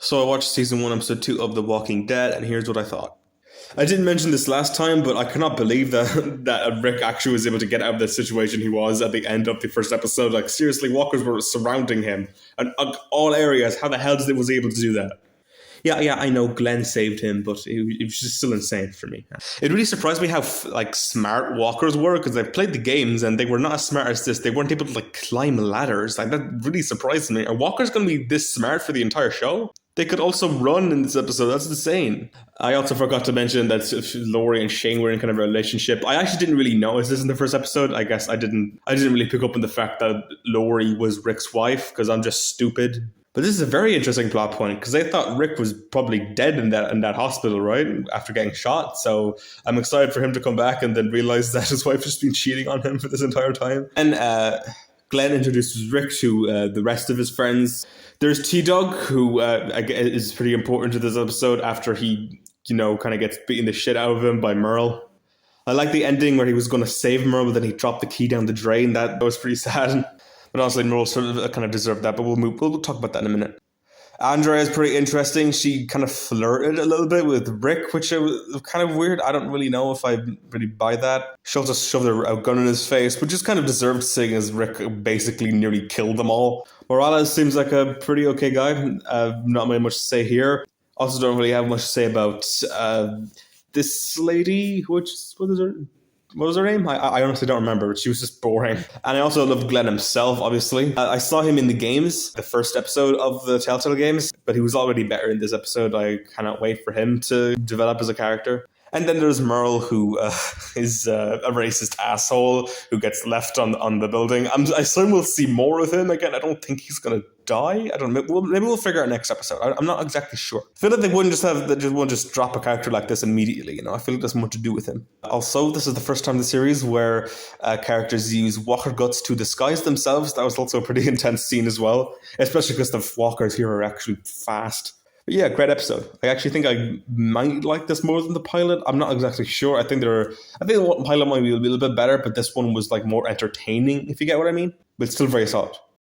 So I watched season 1, episode 2 of The Walking Dead, and here's what I thought. I didn't mention this last time, but I cannot believe that Rick actually was able to get out of the situation he was at the end of the first episode. Like, seriously, walkers were surrounding him and all areas. How the hell was he able to do that? Yeah, I know Glenn saved him, but it was just still insane for me. It really surprised me how smart walkers were, because I've played the games and they were not as smart as this. They weren't able to climb ladders. Like, that really surprised me. Are walkers going to be this smart for the entire show? They could also run in this episode. That's insane. I also forgot to mention that Laurie and Shane were in kind of a relationship. I actually didn't really notice this in the first episode. I guess I didn't really pick up on the fact that Laurie was Rick's wife, because I'm just stupid. But this is a very interesting plot point, because I thought Rick was probably dead in that hospital, right? After getting shot. So I'm excited for him to come back and then realize that his wife has been cheating on him for this entire time. And Glenn introduces Rick to the rest of his friends. There's T-Dog, who is pretty important to this episode after he, kind of gets beaten the shit out of him by Merle. I like the ending where he was going to save Merle, but then he dropped the key down the drain. That was pretty sad. But honestly, Merle sort of kind of deserved that, but we'll talk about that in a minute. Andrea is pretty interesting. She kind of flirted a little bit with Rick, which was kind of weird. I don't really know if I really buy that. She also shoved a gun in his face, which is kind of deserved, seeing as Rick basically nearly killed them all. Morales seems like a pretty okay guy. Not really much to say here. Also don't really have much to say about this lady, what was her name? I honestly don't remember, but she was just boring. And I also love Glenn himself, obviously. I saw him in the games, the first episode of the Telltale games, but he was already better in this episode. I cannot wait for him to develop as a character. And then there's Merle, who is a racist asshole who gets left on the building. I assume we'll see more of him again. I don't think he's going to die. I don't know. Maybe we'll figure out next episode. I'm not exactly sure. I feel like they wouldn't just drop a character like this immediately. I feel like there's more to do with him. Also, this is the first time in the series where characters use walker guts to disguise themselves. That was also a pretty intense scene as well, especially because the walkers here are actually fast. But yeah, great episode. I actually think I might like this more than the pilot. I'm not exactly sure. I think the pilot might be a little bit better, but this one was more entertaining, if you get what I mean. But it's still very solid.